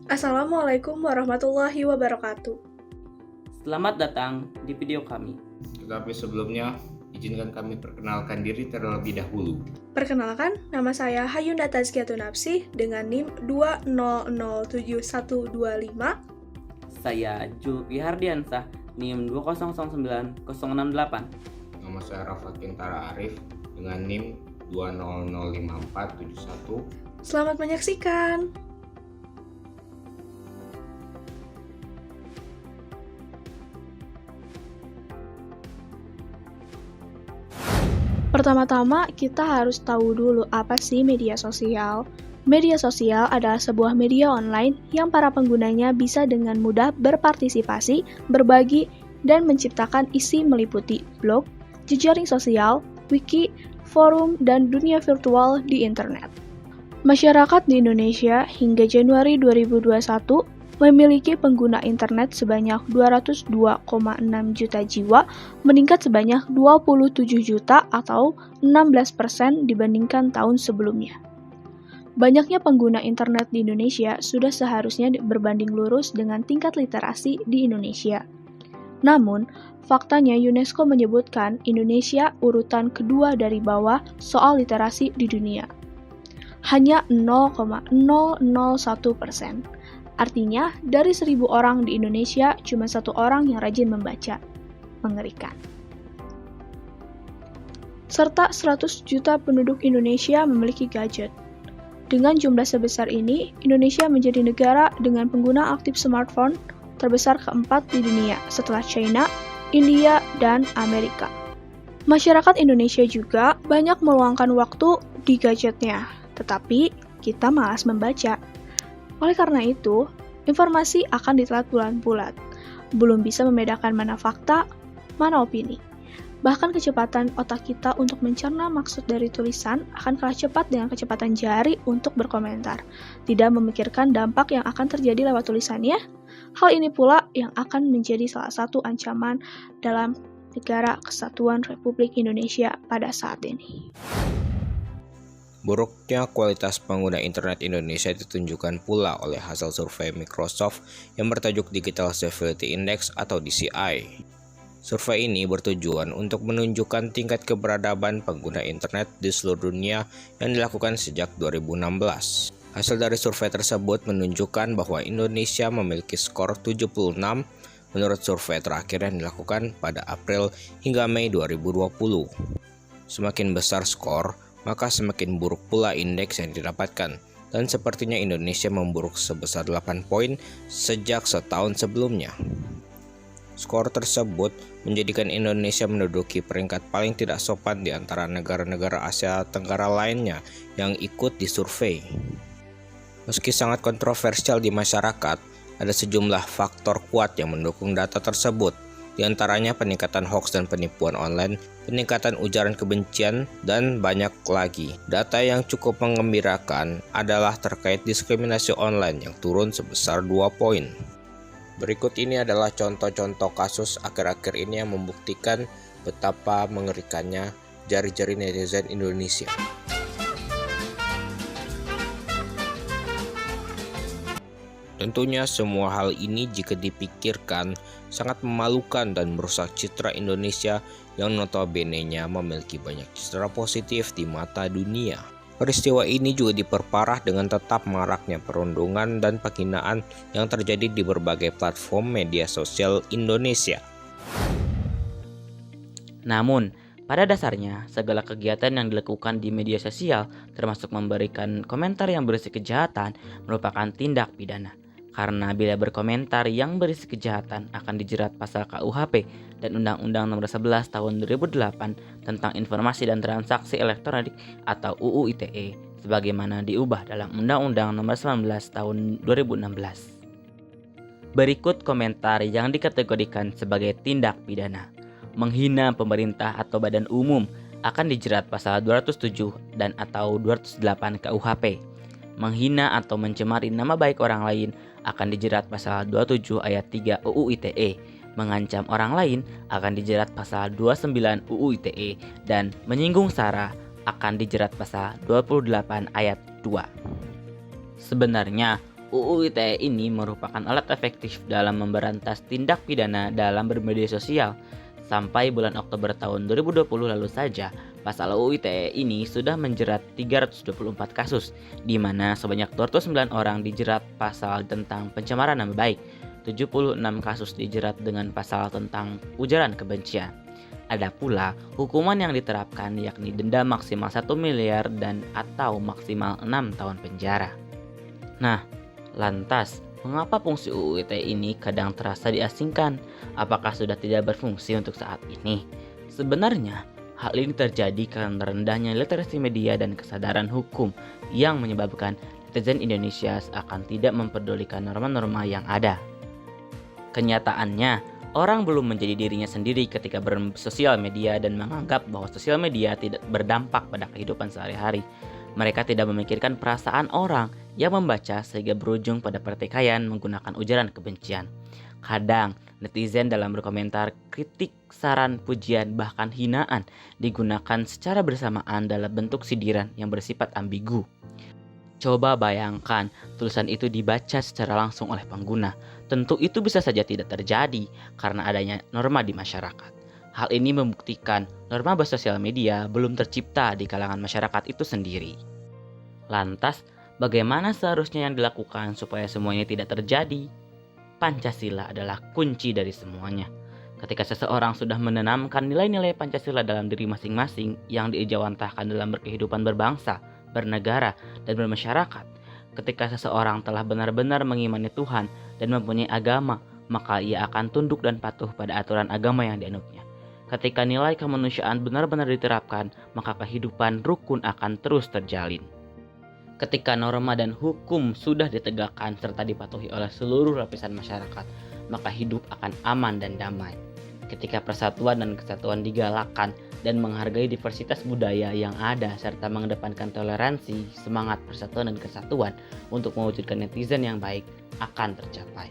Assalamualaikum warahmatullahi wabarakatuh. Selamat datang di video kami. Tetapi sebelumnya, izinkan kami perkenalkan diri terlebih dahulu. Perkenalkan, nama saya Hayunda Tazkiyatun Nafsi dengan NIM 2007125. Saya Julfi Hardiansah, NIM 2009068. Nama saya Rafa Kintara Arif dengan NIM 2005471. Selamat menyaksikan. Pertama-tama, kita harus tahu dulu apa sih media sosial. Media sosial adalah sebuah media online yang para penggunanya bisa dengan mudah berpartisipasi, berbagi, dan menciptakan isi meliputi blog, jejaring sosial, wiki, forum, dan dunia virtual di internet. Masyarakat di Indonesia hingga Januari 2021 memiliki pengguna internet sebanyak 202,6 juta jiwa, meningkat sebanyak 27 juta atau 16% dibandingkan tahun sebelumnya. Banyaknya pengguna internet di Indonesia sudah seharusnya berbanding lurus dengan tingkat literasi di Indonesia. Namun, faktanya UNESCO menyebutkan Indonesia urutan kedua dari bawah soal literasi di dunia. Hanya 0,001%. Artinya, dari 1.000 orang di Indonesia, cuma 1 orang yang rajin membaca. Mengerikan. Serta 100 juta penduduk Indonesia memiliki gadget. Dengan jumlah sebesar ini, Indonesia menjadi negara dengan pengguna aktif smartphone terbesar keempat di dunia setelah China, India, dan Amerika. Masyarakat Indonesia juga banyak meluangkan waktu di gadgetnya, tetapi kita malas membaca. Oleh karena itu, informasi akan ditelat bulat-bulat. Belum bisa membedakan mana fakta, mana opini. Bahkan kecepatan otak kita untuk mencerna maksud dari tulisan akan kalah cepat dengan kecepatan jari untuk berkomentar. Tidak memikirkan dampak yang akan terjadi lewat tulisannya. Hal ini pula yang akan menjadi salah satu ancaman dalam Negara Kesatuan Republik Indonesia pada saat ini. Buruknya kualitas pengguna internet Indonesia ditunjukkan pula oleh hasil survei Microsoft yang bertajuk Digital Civility Index atau DCI. Survei ini bertujuan untuk menunjukkan tingkat keberadaban pengguna internet di seluruh dunia yang dilakukan sejak 2016. Hasil dari survei tersebut menunjukkan bahwa Indonesia memiliki skor 76 menurut survei terakhir yang dilakukan pada April hingga Mei 2020. Semakin besar skor, maka semakin buruk pula indeks yang didapatkan, dan sepertinya Indonesia memburuk sebesar 8 poin sejak setahun sebelumnya. Skor tersebut menjadikan Indonesia menduduki peringkat paling tidak sopan di antara negara-negara Asia Tenggara lainnya yang ikut disurvei. Meski sangat kontroversial di masyarakat, ada sejumlah faktor kuat yang mendukung data tersebut. Di antaranya peningkatan hoaks dan penipuan online, peningkatan ujaran kebencian, dan banyak lagi. Data yang cukup menggembirakan adalah terkait diskriminasi online yang turun sebesar 2 poin. Berikut ini adalah contoh-contoh kasus akhir-akhir ini yang membuktikan betapa mengerikannya jari-jari netizen Indonesia. Tentunya semua hal ini jika dipikirkan sangat memalukan dan merusak citra Indonesia yang notabene-nya memiliki banyak citra positif di mata dunia. Peristiwa ini juga diperparah dengan tetap maraknya perundungan dan penghinaan yang terjadi di berbagai platform media sosial Indonesia. Namun, pada dasarnya, segala kegiatan yang dilakukan di media sosial, termasuk memberikan komentar yang berisi kejahatan, merupakan tindak pidana. Karena bila berkomentar yang berisi kejahatan akan dijerat pasal KUHP dan Undang-Undang Nomor 11 Tahun 2008 tentang Informasi dan Transaksi Elektronik atau UU ITE sebagaimana diubah dalam Undang-Undang Nomor 19 Tahun 2016. Berikut komentar yang dikategorikan sebagai tindak pidana. Menghina pemerintah atau badan umum akan dijerat pasal 207 dan atau 208 KUHP. Menghina atau mencemari nama baik orang lain akan dijerat pasal 27 ayat 3 UU ITE. Mengancam orang lain akan dijerat pasal 29 UU ITE dan menyinggung SARA akan dijerat pasal 28 ayat 2. Sebenarnya, UU ITE ini merupakan alat efektif dalam memberantas tindak pidana dalam bermedia sosial. Sampai bulan Oktober tahun 2020 lalu saja, pasal UU ITE ini sudah menjerat 324 kasus, di mana sebanyak 209 orang dijerat pasal tentang pencemaran nama baik, 76 kasus dijerat dengan pasal tentang ujaran kebencian. Ada pula hukuman yang diterapkan yakni denda maksimal 1 miliar dan atau maksimal 6 tahun penjara. Nah, lantas, mengapa fungsi UU ITE ini kadang terasa diasingkan? Apakah sudah tidak berfungsi untuk saat ini? Sebenarnya, hal ini terjadi karena rendahnya literasi media dan kesadaran hukum yang menyebabkan netizen Indonesia seakan tidak memperdulikan norma-norma yang ada. Kenyataannya, orang belum menjadi dirinya sendiri ketika bersosial media dan menganggap bahwa sosial media tidak berdampak pada kehidupan sehari-hari. Mereka tidak memikirkan perasaan orang yang membaca sehingga berujung pada pertikaian menggunakan ujaran kebencian. Kadang, netizen dalam berkomentar, kritik, saran, pujian, bahkan hinaan digunakan secara bersamaan dalam bentuk sindiran yang bersifat ambigu. Coba bayangkan tulisan itu dibaca secara langsung oleh pengguna. Tentu itu bisa saja tidak terjadi karena adanya norma di masyarakat. Hal ini membuktikan norma bersosial media belum tercipta di kalangan masyarakat itu sendiri. Lantas, bagaimana seharusnya yang dilakukan supaya semuanya tidak terjadi? Pancasila adalah kunci dari semuanya. Ketika seseorang sudah menanamkan nilai-nilai Pancasila dalam diri masing-masing yang diejawantahkan dalam berkehidupan berbangsa, bernegara, dan bermasyarakat, ketika seseorang telah benar-benar mengimani Tuhan dan mempunyai agama, maka ia akan tunduk dan patuh pada aturan agama yang dianutnya. Ketika nilai kemanusiaan benar-benar diterapkan, maka kehidupan rukun akan terus terjalin. Ketika norma dan hukum sudah ditegakkan serta dipatuhi oleh seluruh lapisan masyarakat, maka hidup akan aman dan damai. Ketika persatuan dan kesatuan digalakkan dan menghargai diversitas budaya yang ada serta mengedepankan toleransi, semangat persatuan dan kesatuan untuk mewujudkan netizen yang baik akan tercapai.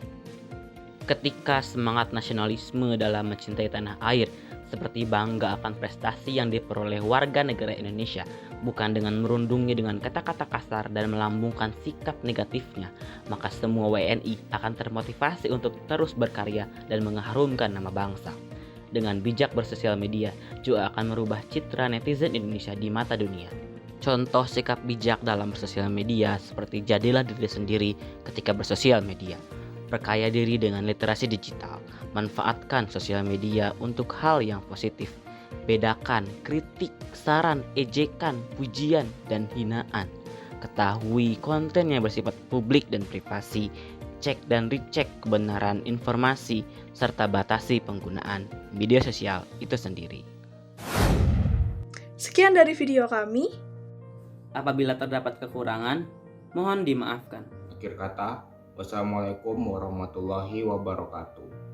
Ketika semangat nasionalisme dalam mencintai tanah air seperti bangga akan prestasi yang diperoleh warga negara Indonesia, bukan dengan merundungnya dengan kata-kata kasar dan melambungkan sikap negatifnya, maka semua WNI akan termotivasi untuk terus berkarya dan mengharumkan nama bangsa. Dengan bijak bersosial media juga akan merubah citra netizen Indonesia di mata dunia. Contoh sikap bijak dalam bersosial media seperti jadilah diri sendiri ketika bersosial media. Perkaya diri dengan literasi digital, manfaatkan sosial media untuk hal yang positif. Bedakan kritik, saran, ejekan, pujian, dan hinaan. Ketahui konten yang bersifat publik dan privasi. Cek dan recheck kebenaran informasi, serta batasi penggunaan media sosial itu sendiri. Sekian dari video kami. Apabila terdapat kekurangan, mohon dimaafkan. Akhir kata, wassalamualaikum warahmatullahi wabarakatuh.